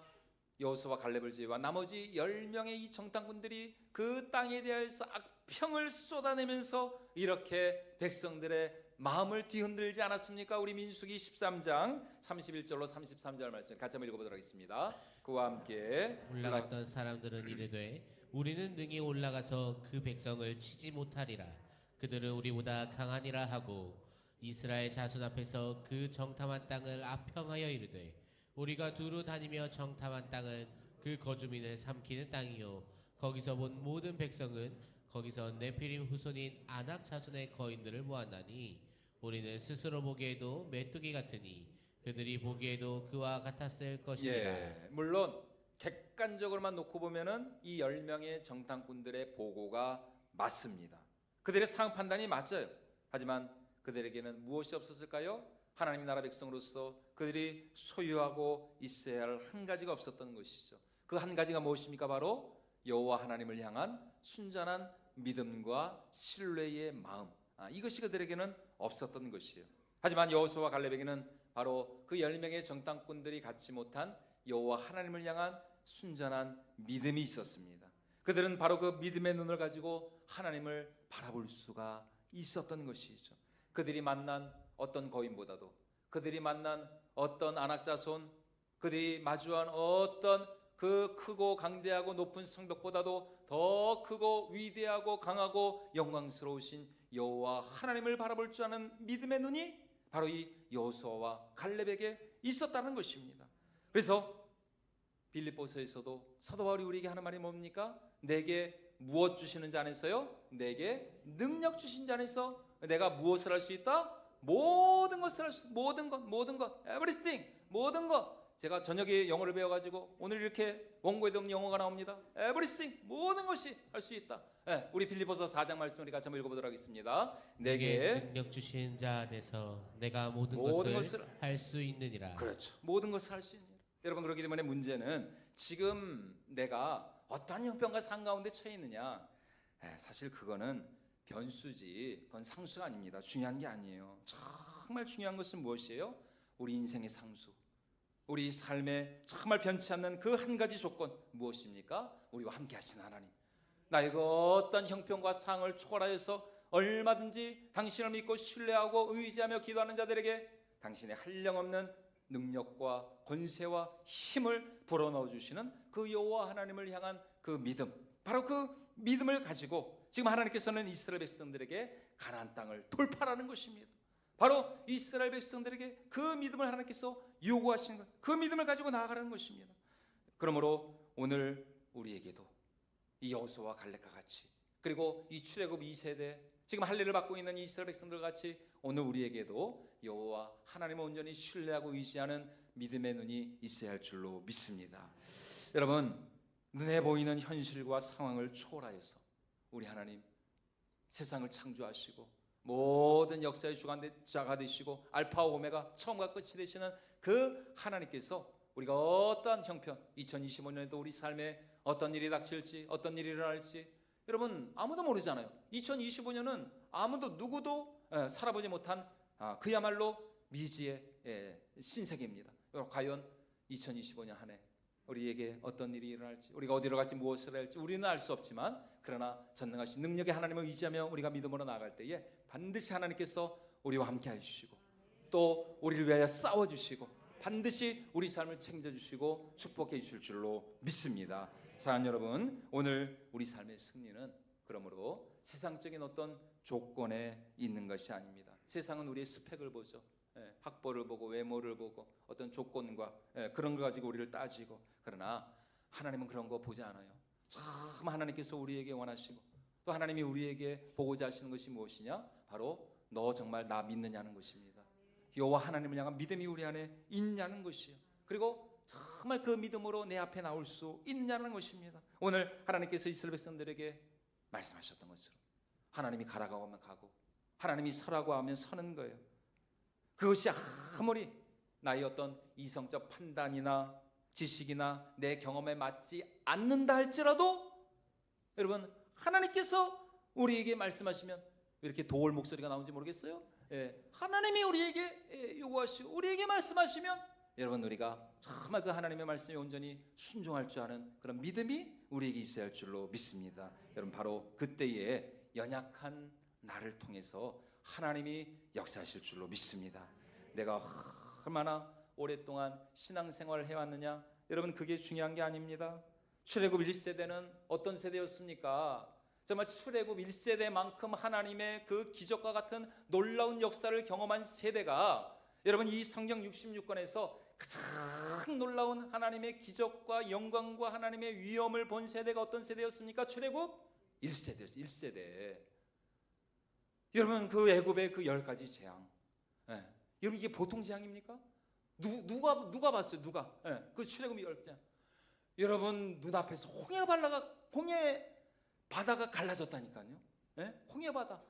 여호수아와 갈렙을 제외한 나머지 10명의 이 정탐꾼들이 그 땅에 대해서 악평을 쏟아내면서 이렇게 백성들의 마음을 뒤흔들지 않았습니까? 우리 민수기 13장 31절로 33절 말씀 같이 한번 읽어보도록 하겠습니다. 그와 함께 올라갔던 사람들은 이르되 우리는 능히 올라가서 그 백성을 치지 못하리라. 그들은 우리보다 강하니라 하고 이스라엘 자손 앞에서 그 정탐한 땅을 압평하여 이르되 우리가 두루 다니며 정탐한 땅은 그 거주민을 삼키는 땅이요 거기서 본 모든 백성은 거기서 네피림 후손인 아낙 자손의 거인들을 보았나니 우리는 스스로 보기에도 메뚜기 같으니 그들이 보기에도 그와 같았을 것이니라. 물론 객관적으로만 놓고 보면은 이 10명의 정탐꾼들의 보고가 맞습니다. 그들의 상황 판단이 맞아요. 하지만 그들에게는 무엇이 없었을까요? 하나님 나라 백성으로서 그들이 소유하고 있어야 할 한 가지가 없었던 것이죠. 그 한 가지가 무엇입니까? 바로 여호와 하나님을 향한 순전한 믿음과 신뢰의 마음. 이것이 그들에게는 없었던 것이에요. 하지만 여호수아와 갈렙에게는 바로 그 10명의 정탐꾼들이 갖지 못한 여호와 하나님을 향한 순전한 믿음이 있었습니다. 그들은 바로 그 믿음의 눈을 가지고 하나님을 바라볼 수가 있었던 것이죠. 그들이 만난 어떤 거인보다도, 그들이 만난 어떤 안악자손, 그들이 마주한 어떤 그 크고 강대하고 높은 성벽보다도 더 크고 위대하고 강하고 영광스러우신 여호와 하나님을 바라볼 줄 아는 믿음의 눈이 바로 이 여호수아와 갈렙에게 있었다는 것입니다. 그래서 빌립보서에서도 사도 바울이 우리에게 하는 말이 뭡니까? 내게 무엇 주시는 자 안에서요? 내게 능력 주신 자 안에서 내가 무엇을 할 수 있다? 모든 것을 할 수, 모든 것, everything, 모든 것. 제가 저녁에 영어를 배워가지고 오늘 이렇게 원고에도 없는 영어가 나옵니다. everything, 모든 것이 할 수 있다. 우리 빌립보서 4장 말씀 우리 같이 한번 읽어보도록 하겠습니다. 내게 능력 주신 자 안에서 내가 모든 것을 할 수 있느니라. 그렇죠. 모든 것을 할 수 있느니라. 여러분, 그렇기 때문에 문제는 지금 내가 어떠한 형편과 상 가운데 처해 있느냐, 사실 그거는 변수지, 그건 상수가 아닙니다. 중요한 게 아니에요. 정말 중요한 것은 무엇이에요? 우리 인생의 상수, 우리 삶에 정말 변치 않는 그 한 가지 조건 무엇입니까? 우리와 함께 하시는 하나님. 나의 그 어떤 형편과 상을 초월하여서 얼마든지 당신을 믿고 신뢰하고 의지하며 기도하는 자들에게 당신의 한량없는 능력과 권세와 힘을 불어넣어 주시는 그 여호와 하나님을 향한 그 믿음, 바로 그 믿음을 가지고 지금 하나님께서는 이스라엘 백성들에게 가나안 땅을 돌파하는 것입니다. 바로 이스라엘 백성들에게 그 믿음을 하나님께서 요구하시는 것, 그 믿음을 가지고 나아가라는 것입니다. 그러므로 오늘 우리에게도 이 여호수아와 갈렙과 같이, 그리고 이 출애굽 2세대 지금 할례를 받고 있는 이스라엘 백성들 같이 오늘 우리에게도 여호와 하나님을 온전히 신뢰하고 의지하는 믿음의 눈이 있어야 할 줄로 믿습니다. 여러분, 눈에 보이는 현실과 상황을 초월하여서 우리 하나님 세상을 창조하시고 모든 역사의 주관자가 되시고 알파와 오메가 처음과 끝이 되시는 그 하나님께서 우리가 어떠한 형편 2025년에도 우리 삶에 어떤 일이 닥칠지 어떤 일이 일어날지 여러분 아무도 모르잖아요. 2025년은 아무도 누구도 살아보지 못한 그야말로 미지의 신세계입니다. 과연 2025년 한 해 우리에게 어떤 일이 일어날지, 우리가 어디로 갈지 무엇을 할지 우리는 알 수 없지만, 그러나 전능하신 능력의 하나님을 의지하며 우리가 믿음으로 나아갈 때에 반드시 하나님께서 우리와 함께 해주시고 또 우리를 위하여 싸워주시고 반드시 우리 삶을 챙겨주시고 축복해 주실 줄로 믿습니다. 사랑하는 여러분, 오늘 우리 삶의 승리는 그러므로 세상적인 어떤 조건에 있는 것이 아닙니다. 세상은 우리의 스펙을 보죠. 학벌을 보고 외모를 보고 어떤 조건과 그런 거 가지고 우리를 따지고, 그러나 하나님은 그런 거 보지 않아요. 참 하나님께서 우리에게 원하시고 또 하나님이 우리에게 보고자 하시는 것이 무엇이냐? 바로 너 정말 나 믿느냐는 것입니다. 여호와 하나님을 향한 믿음이 우리 안에 있냐는 것이요. 그리고 정말 그 믿음으로 내 앞에 나올 수 있냐는 것입니다. 오늘 하나님께서 이스라엘 백성들에게 말씀하셨던 것처럼 하나님이 가라고 하면 가고 하나님이 서라고 하면 서는 거예요. 그것이 아무리 나의 어떤 이성적 판단이나 지식이나 내 경험에 맞지 않는다 할지라도 여러분 하나님께서 우리에게 말씀하시면 이렇게 도울 목소리가 나오는지 모르겠어요. 하나님이 우리에게 요구하시고 우리에게 말씀하시면 여러분 우리가 정말 그 하나님의 말씀에 온전히 순종할 줄 아는 그런 믿음이 우리에게 있어야 할 줄로 믿습니다. 여러분 바로 그때에 연약한 나를 통해서 하나님이 역사하실 줄로 믿습니다. 내가 얼마나 오랫동안 신앙생활을 해왔느냐, 여러분 그게 중요한 게 아닙니다. 출애굽 1세대는 어떤 세대였습니까? 정말 출애굽 1세대만큼 하나님의 그 기적과 같은 놀라운 역사를 경험한 세대가 여러분 이 성경 66권에서 가장 놀라운 하나님의 기적과 영광과 하나님의 위엄을 본 세대가 어떤 세대였습니까? 출애굽 1세대였어요. 1세대. 여러분 그 애굽의 그 10가지 재앙, 여러분 이게 보통 재앙입니까? 누가 봤어요? 누가? 그 출애굽 10재앙. 여러분 눈앞에서 홍해 바다가 갈라졌다니까요. 홍해 바다.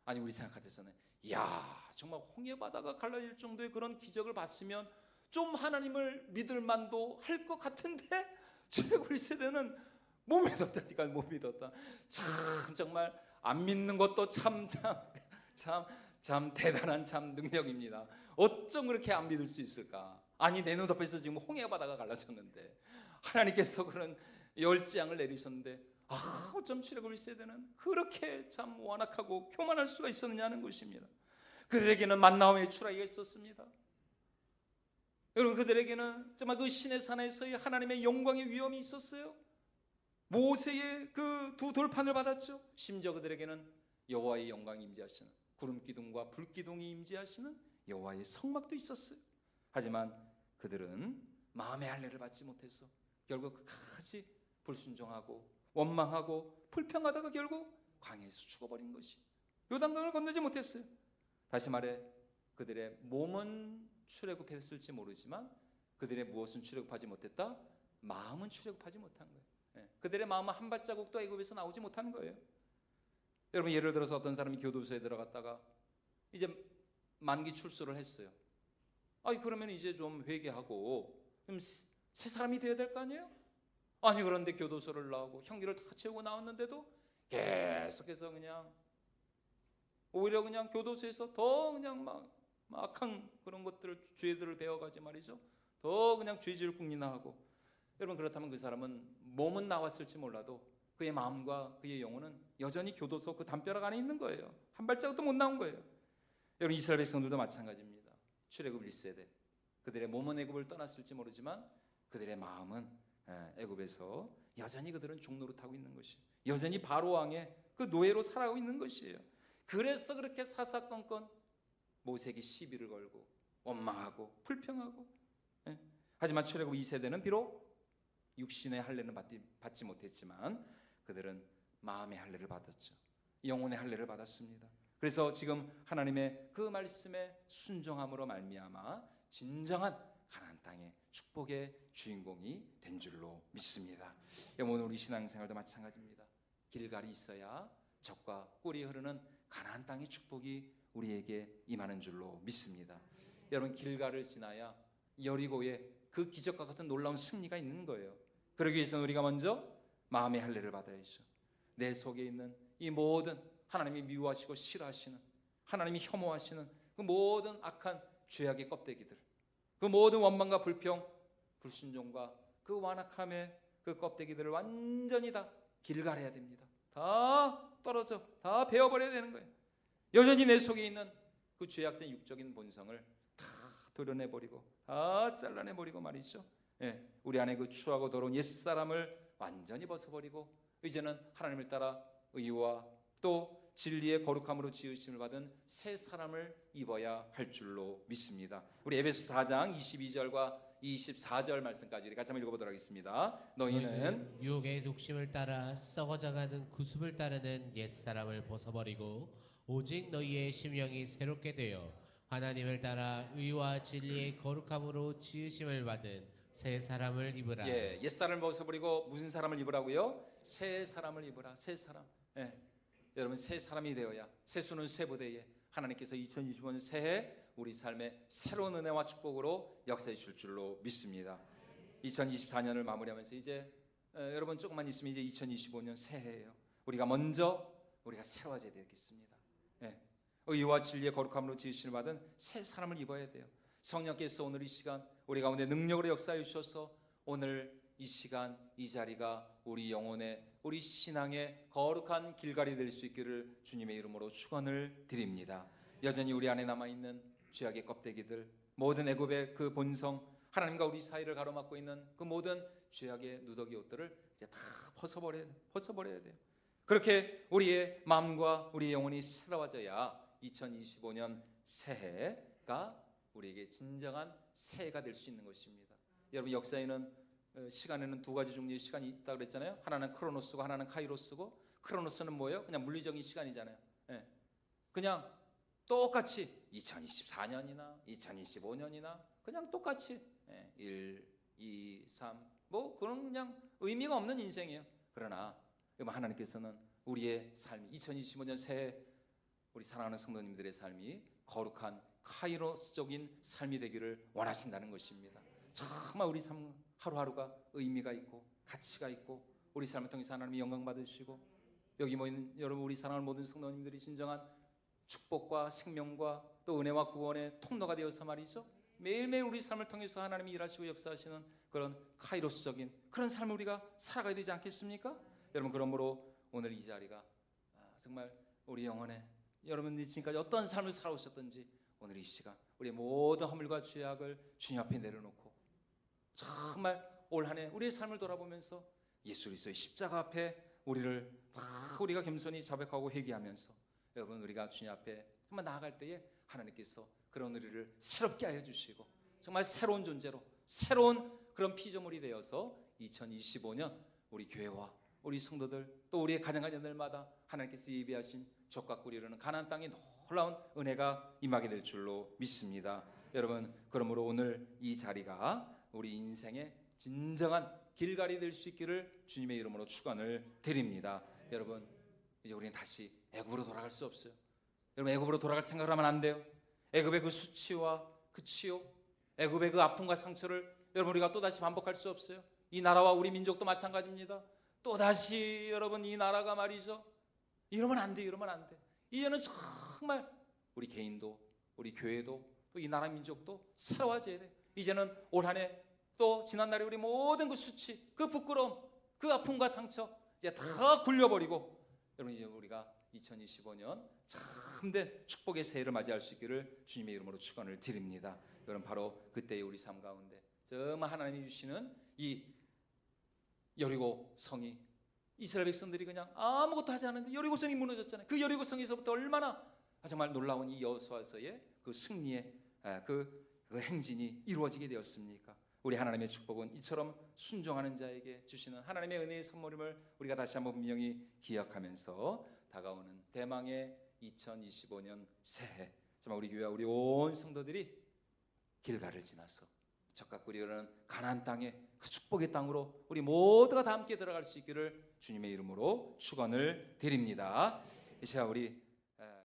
아니 우리 생각하듯서는 이야 정말 홍해 바다가 갈라질 정도의 그런 기적을 봤으면 좀 하나님을 믿을 만도 할 것 같은데 출애굽 1세대는 못 믿었다니까. 못 믿었다. 참 정말 안 믿는 것도 참 대단한 참 능력입니다. 어쩜 그렇게 안 믿을 수 있을까? 아니 내 눈앞에서 지금 홍해 바다가 갈라졌는데 하나님께서 그런 열재앙을 내리셨는데 어쩜 출애굽 1세대는 그렇게 참 완악하고 교만할 수가 있었느냐는 것입니다. 그들에게는 만나움의 추락이 있었습니다. 여러분 그들에게는 정말 그 신의 산에서의 하나님의 영광의 위엄이 있었어요. 모세의 그 두 돌판을 받았죠. 심지어 그들에게는 여호와의 영광이 임재하시는 구름 기둥과 불 기둥이 임재하시는 여호와의 성막도 있었어요. 하지만 그들은 마음의 할례를 받지 못해서 결국 끝까지 불순종하고 원망하고 불평하다가 결국 광야에서 죽어버린 것이, 요단강을 건너지 못했어요. 다시 말해 그들의 몸은 출애굽했을지 모르지만 그들의 무엇은 출애굽하지 못했다? 마음은 출애굽하지 못한 거예요. 그들의 마음은 한 발자국도 애굽에서 나오지 못한 거예요. 여러분 예를 들어서 어떤 사람이 교도소에 들어갔다가 이제 만기 출소를 했어요. 그러면 이제 좀 회개하고 좀 새 사람이 되어야 될 거 아니에요? 아니 그런데 교도소를 나오고 형기를 다 채우고 나왔는데도 계속해서 그냥 오히려 그냥 교도소에서 더 그냥 막 악한 그런 것들을 죄들을 배워가지 말이죠. 더 그냥 죄질 궁리나 하고. 여러분 그렇다면 그 사람은 몸은 나왔을지 몰라도 그의 마음과 그의 영혼은 여전히 교도소 그 담벼락 안에 있는 거예요. 한 발자국도 못 나온 거예요. 여러분 이스라엘 백성들도 마찬가지입니다. 출애굽 1세대 그들의 몸은 애굽을 떠났을지 모르지만 그들의 마음은 애굽에서 여전히 그들은 종노릇하고 있는 것이에요. 여전히 바로 왕의 그 노예로 살아가고 있는 것이에요. 그래서 그렇게 사사건건 모세에게 시비를 걸고 원망하고 불평하고. 하지만 출애굽 2세대는 비록 육신의 할례는 받지 못했지만 그들은 마음의 할례를 받았죠. 영혼의 할례를 받았습니다. 그래서 지금 하나님의 그 말씀에 순종함으로 말미암아 진정한 가나안 땅의 축복의 주인공이 된 줄로 믿습니다. 오늘 우리 신앙생활도 마찬가지입니다. 길갈이 있어야 젖과 꿀이 흐르는 가나안 땅의 축복이 우리에게 임하는 줄로 믿습니다. 여러분 길갈을 지나야 여리고의 그 기적과 같은 놀라운 승리가 있는 거예요. 그러기 위해서는 우리가 먼저 마음의 할례를 받아야죠. 내 속에 있는 이 모든 하나님이 미워하시고 싫어하시는, 하나님이 혐오하시는 그 모든 악한 죄악의 껍데기들, 그 모든 원망과 불평, 불순종과 그 완악함의 그 껍데기들을 완전히 다 길갈해야 됩니다. 다 떨어져, 다 베어버려야 되는 거예요. 여전히 내 속에 있는 그 죄악된 육적인 본성을 다 도려내버리고 다 잘라내버리고 말이죠. 우리 안에 그 추하고 더러운 옛사람을 완전히 벗어버리고 이제는 하나님을 따라 의와 또 진리의 거룩함으로 지으심을 받은 새 사람을 입어야 할 줄로 믿습니다. 우리 에베소 4장 22절과 24절 말씀까지 우리 같이 한번 읽어보도록 하겠습니다. 너희는 유혹의 독심을 따라 썩어져가는 구습을 따르는 옛사람을 벗어버리고 오직 너희의 심령이 새롭게 되어 하나님을 따라 의와 진리의 거룩함으로 지으심을 받은 새 사람을 입으라. 옛사람을 벗어버리고 무슨 사람을 입으라고요? 새 사람을 입으라. 새 사람. 여러분 새 사람이 되어야 새수는 쇠부대에 하나님께서 2025년 새해 우리 삶에 새로운 은혜와 축복으로 역사해 주실 줄로 믿습니다. 2024년을 마무리하면서 이제 여러분 조금만 있으면 이제 2025년 새해예요. 우리가 새로워져야 되겠습니다. 의와 진리의 거룩함으로 지으심을 받은 새 사람을 입어야 돼요. 성령께서 오늘 이 시간 우리 가운데 능력으로 역사해 주셔서 오늘 이 시간 이 자리가 우리 영혼의 우리 신앙의 거룩한 길갈이 될 수 있기를 주님의 이름으로 축원을 드립니다. 여전히 우리 안에 남아있는 죄악의 껍데기들, 모든 애굽의 그 본성, 하나님과 우리 사이를 가로막고 있는 그 모든 죄악의 누더기 옷들을 이제 다 벗어버려야 돼요. 그렇게 우리의 마음과 우리의 영혼이 새로워져야 2025년 새해가 우리에게 진정한 새해가 될 수 있는 것입니다. 여러분 역사에는 시간에는 두 가지 종류의 시간이 있다고 그랬잖아요. 하나는 크로노스고 하나는 카이로스고, 크로노스는 뭐예요? 그냥 물리적인 시간이잖아요. 그냥 똑같이 2024년이나 2025년이나 그냥 똑같이 1, 2, 3 뭐 그런 그냥 의미가 없는 인생이에요. 그러나 하나님께서는 우리의 삶이 2025년 새해 우리 사랑하는 성도님들의 삶이 거룩한 카이로스적인 삶이 되기를 원하신다는 것입니다. 정말 우리 삶 하루하루가 의미가 있고 가치가 있고 우리 삶을 통해서 하나님이 영광 받으시고 여기 모인 여러분 우리 사랑하는 모든 성도님들이 진정한 축복과 생명과 또 은혜와 구원의 통로가 되어서 말이죠. 매일매일 우리 삶을 통해서 하나님이 일하시고 역사하시는 그런 카이로스적인 그런 삶을 우리가 살아가야 되지 않겠습니까? 여러분 그러므로 오늘 이 자리가 정말 우리 영혼에 여러분들이 지금까지 어떤 삶을 살아오셨던지 오늘 이 시간 우리의 모든 허물과 죄악을 주님 앞에 내려놓고 정말 올 한 해 우리의 삶을 돌아보면서 예수 그리스도의 십자가 앞에 우리가 겸손히 자백하고 회개하면서 여러분 우리가 주님 앞에 정말 나아갈 때에 하나님께서 그런 우리를 새롭게 하여 주시고 정말 새로운 존재로 새로운 그런 피조물이 되어서 2025년 우리 교회와 우리 성도들 또 우리의 가정가정들마다 하나님께서 예비하신 젖과 꿀이 흐르는 가나안 땅의 놀라운 은혜가 임하게 될 줄로 믿습니다. 여러분 그러므로 오늘 이 자리가 우리 인생의 진정한 길갈이 될 수 있기를 주님의 이름으로 축원을 드립니다. 여러분 이제 우리는 다시 애굽으로 돌아갈 수 없어요. 여러분 애굽으로 돌아갈 생각을 하면 안 돼요. 애굽의 그 수치와 그 치욕, 애굽의 그 아픔과 상처를 여러분 우리가 또다시 반복할 수 없어요. 이 나라와 우리 민족도 마찬가지입니다. 또다시 여러분 이 나라가 말이죠. 이러면 안 돼. 이제는 정말 우리 개인도 우리 교회도 또 이 나라 민족도 새로워져야 돼. 이제는 올 한 해 또 지난날에 우리 모든 그 수치, 그 부끄러움, 그 아픔과 상처 이제 다 굴려버리고 여러분 이제 우리가 2025년 참된 축복의 새해를 맞이할 수 있기를 주님의 이름으로 축원을 드립니다. 여러분 바로 그때의 우리 삶 가운데 정말 하나님이 주시는 이 여리고 성이 이스라엘 백성들이 그냥 아무것도 하지 않았는데 여리고 성이 무너졌잖아요. 그 여리고 성에서부터 얼마나 정말 놀라운 이 여호수아서의 그 승리의 그 행진이 이루어지게 되었습니까? 우리 하나님의 축복은 이처럼 순종하는 자에게 주시는 하나님의 은혜의 선물임을 우리가 다시 한번 분명히 기억하면서 다가오는 대망의 2025년 새해 정말 우리 교회와 우리 온 성도들이 길가를 지나서 적각 우리는 가나안 땅에 그 축복의 땅으로 우리 모두가 다 함께 들어갈 수 있기를 주님의 이름으로 축원을 드립니다. 이 시간 우리